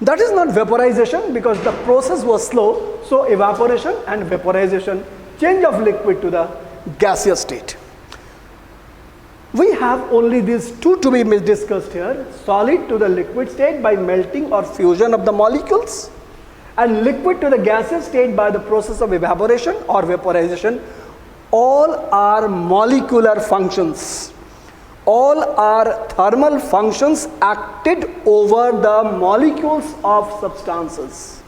That is not vaporization because the process was slow. So evaporation and vaporization, change of liquid to the gaseous state. We have only these two to be discussed here: solid to the liquid state by melting or fusion of the molecules, and liquid to the gaseous state by the process of evaporation or vaporization. All are molecular functions. All are thermal functions acted over the molecules of substances.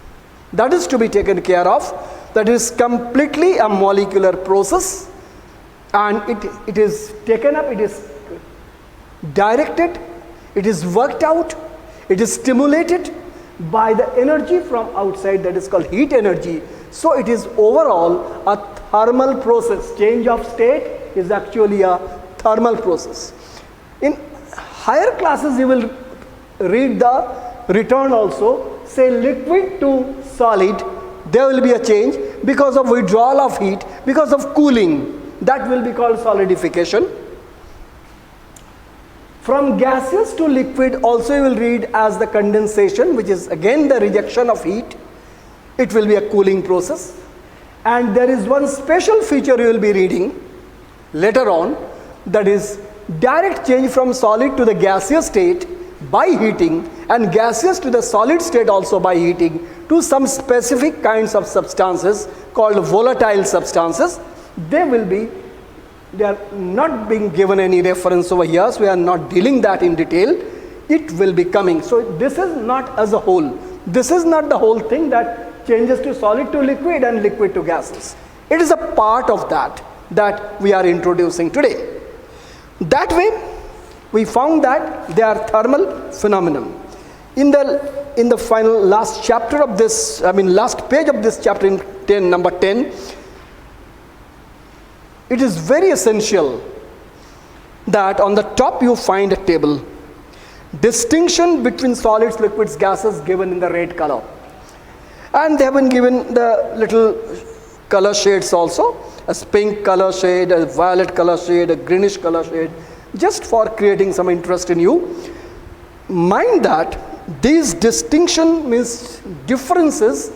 That is to be taken care of. That is completely a molecular process, and it is taken up, it is directed, it is worked out, it is stimulated by the energy from outside, that is called heat energy. So it is overall a thermal process. Change of state is actually a thermal process. In higher classes you will read the return also. Say liquid to solid, there will be a change because of withdrawal of heat, because of cooling. That will be called solidification. From gaseous to liquid also you will read as the condensation, which is again the rejection of heat. It will be a cooling process. And there is one special feature you will be reading later on, that is direct change from solid to the gaseous state by heating, and gaseous to the solid state also by heating, to some specific kinds of substances called volatile substances. They are not being given any reference over here, so we are not dealing that in detail. It will be coming. So this is not as a whole. This is not the whole thing that changes to solid to liquid and liquid to gases. It is a part of that we are introducing today. That way, we found that they are thermal phenomenon. In the final last chapter of this, last page of this chapter, in number 10, it is very essential that on the top you find a table. Distinction between solids, liquids, gases given in the red color. And they have been given the little color shades also. A pink color shade, a violet color shade, a greenish color shade, just for creating some interest in you. Mind that these distinction means differences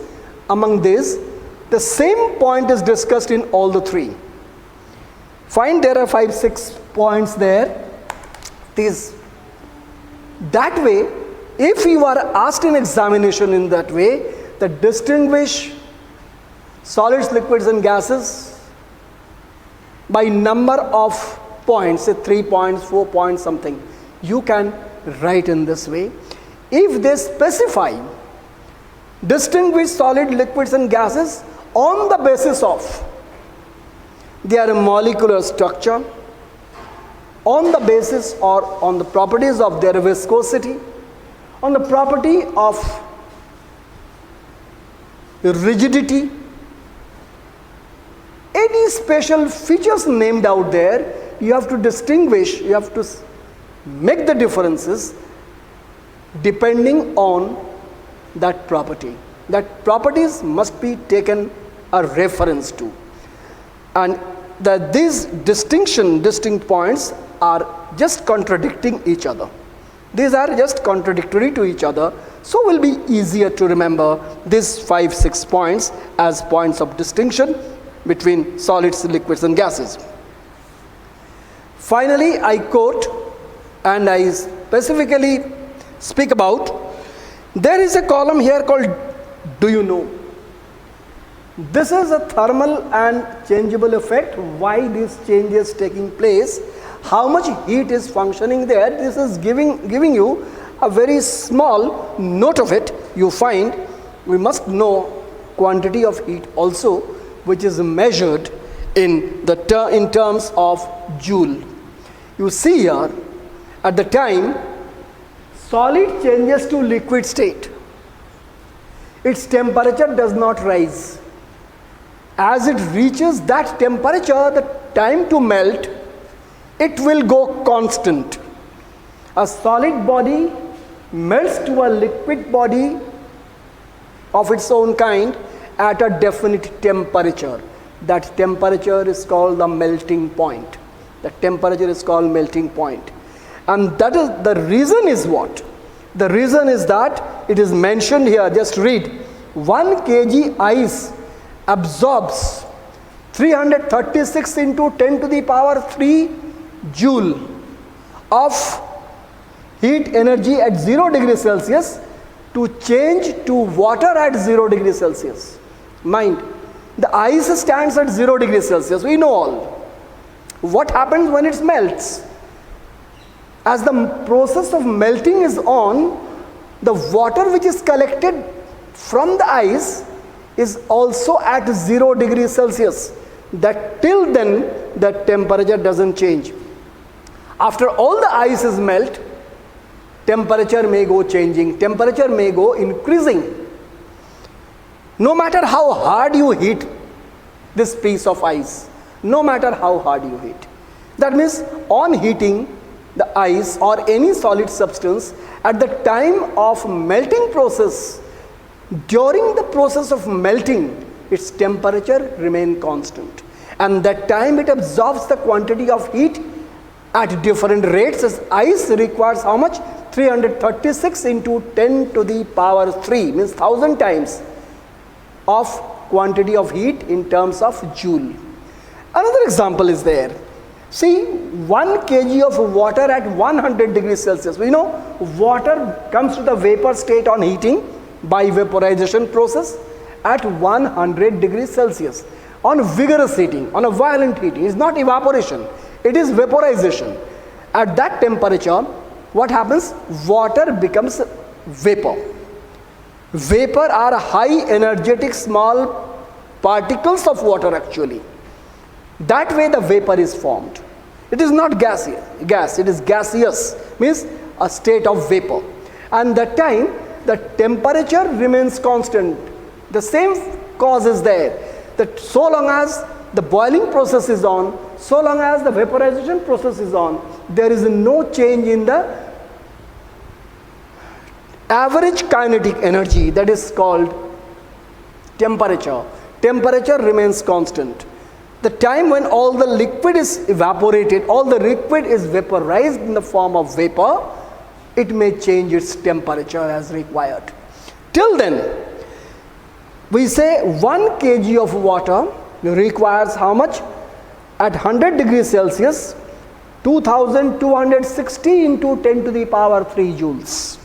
among these. The same point is discussed in all the three. Find there are 5-6 points there. That way, if you are asked in examination in that way, that distinguish solids, liquids and gases by number of points, say 3 points, 4 points, something, you can write in this way. If they specify distinguish solid, liquids and gases on the basis of their molecular structure, on the basis or on the properties of their viscosity, on the property of rigidity, any special features named out there, you have to distinguish, you have to make the differences depending on that property. That properties must be taken a reference to. And these distinct points are just contradicting each other. These are just contradictory to each other. So it will be easier to remember these 5-6 points as points of distinction between solids, liquids and gases. Finally, I quote and I specifically speak about, there is a column here called "Do you know?" This is a thermal and changeable effect. Why these changes taking place? How much heat is functioning there? This is giving you a very small note of it. You find we must know quantity of heat also, which is measured in terms of joule. You see here, at the time solid changes to liquid state, its temperature does not rise. As it reaches that temperature, the time to melt, it will go constant. A solid body melts to a liquid body of its own kind at a definite temperature. That temperature is called the melting point. The temperature is called melting point. And that is the reason is what? The reason is that it is mentioned here, just read. 1 kg ice absorbs 336 into 10 to the power 3 joule of heat energy at 0 degrees Celsius to change to water at 0 degrees Celsius. Mind, the ice stands at 0 degrees Celsius, we know all. What happens when it melts? As the process of melting is on, the water which is collected from the ice is also at 0 degrees Celsius. That till then the temperature doesn't change. After all the ice is melt, temperature may go changing, temperature may go increasing. No matter how hard you heat this piece of ice, no matter how hard you heat. That means on heating the ice or any solid substance, at the time of melting process, during the process of melting, its temperature remain constant. And that time it absorbs the quantity of heat at different rates. As ice requires how much? 336 into 10 to the power 3, means 1000 times of quantity of heat in terms of joule. Another example is there. See, 1 kg of water at 100 degrees Celsius. We know water comes to the vapor state on heating by vaporization process at 100 degrees Celsius. On vigorous heating, on a violent heating, it's not evaporation, it is vaporization. At that temperature, what happens? Water becomes vapor. Vapor are high energetic small particles of water actually. That way the vapor is formed. It is not gas, it is gaseous, means a state of vapor. And that time the temperature remains constant. The same cause is there, that so long as the boiling process is on, so long as the vaporization process is on, there is no change in the average kinetic energy, that is called temperature. Temperature remains constant. The time when all the liquid is evaporated, all the liquid is vaporized in the form of vapor, it may change its temperature as required. Till then, we say 1 kg of water requires how much? At 100 degrees Celsius, 2260 into 10 to the power 3 joules.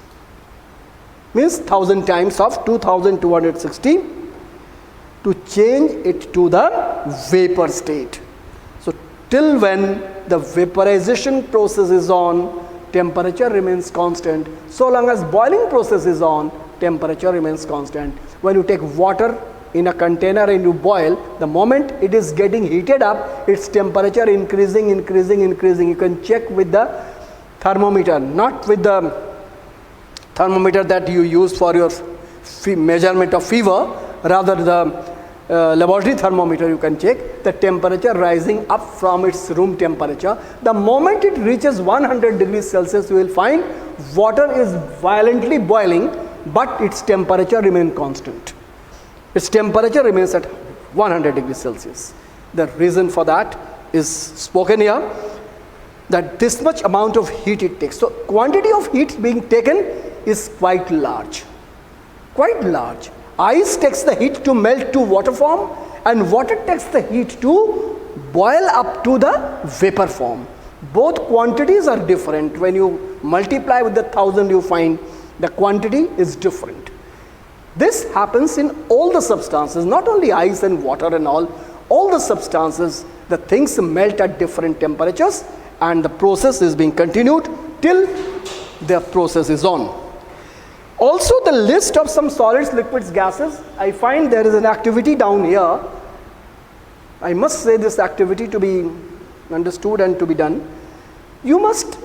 Means 1000 times of 2260 to change it to the vapor state. So till when the vaporization process is on, temperature remains constant. So long as boiling process is on, temperature remains constant. When you take water in a container and you boil, the moment it is getting heated up, its temperature increasing. You can check with the thermometer, not with the thermometer that you use for your measurement of fever, rather the laboratory thermometer. You can check the temperature rising up from its room temperature. The moment it reaches 100 degrees Celsius, you will find water is violently boiling, but its temperature remains constant. Its temperature remains at 100 degrees Celsius. The reason for that is spoken here, that this much amount of heat it takes. So quantity of heat being taken is quite large. Quite large. Ice takes the heat to melt to water form, and water takes the heat to boil up to the vapor form. Both quantities are different. When you multiply with the 1000, you find the quantity is different. This happens in all the substances, not only ice and water and all the substances, the things melt at different temperatures, and the process is being continued till the process is on. Also, the list of some solids, liquids, gases, I find there is an activity down here. I must say this activity to be understood and to be done. You must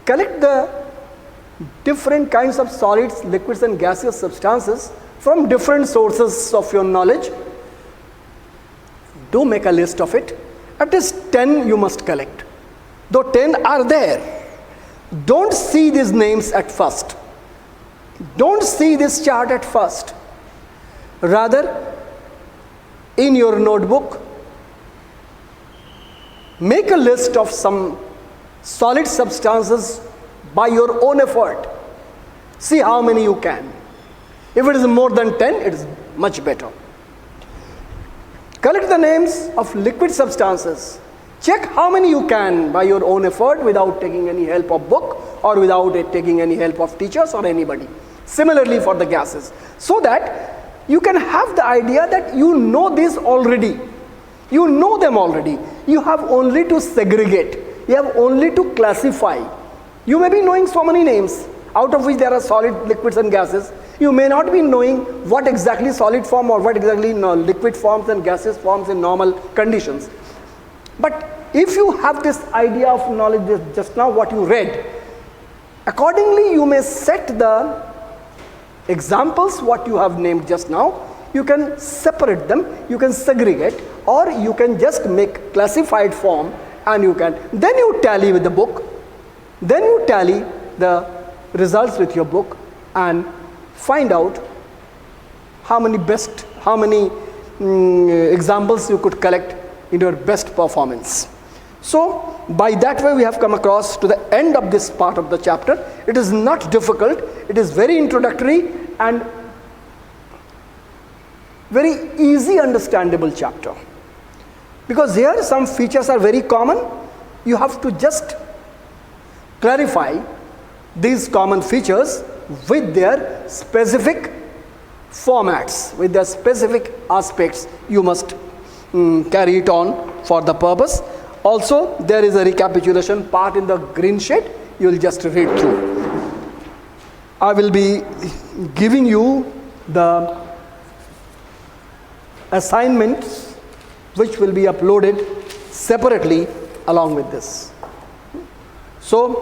collect the different kinds of solids, liquids and gaseous substances from different sources of your knowledge. Do make a list of it. At least 10 you must collect. Though 10 are there, don't see these names at first. Don't see this chart at first. Rather, in your notebook, make a list of some solid substances by your own effort. See how many you can. If it is more than 10, it is much better. Collect the names of liquid substances. Check how many you can by your own effort without taking any help of book or without taking any help of teachers or anybody. Similarly for the gases. So that you can have the idea that you know this already. You know them already. You have only to segregate. You have only to classify. You may be knowing so many names, out of which there are solid, liquids and gases. You may not be knowing what exactly solid form or what exactly liquid forms and gaseous forms in normal conditions. But if you have this idea of knowledge just now what you read, accordingly you may set the examples what you have named just now. You can separate them, you can segregate, or you can just make classified form, and then you tally with the book, then you tally the results with your book and find out how many examples you could collect in your best performance. So by that way we have come across to the end of this part of the chapter. It is not difficult, it is very introductory and very easy understandable chapter, because here some features are very common. You have to just clarify these common features with their specific formats, with their specific aspects. You must carry it on for the purpose. Also there is a recapitulation part in the green sheet. You will just read through. I will be giving you the assignments which will be uploaded separately along with this. So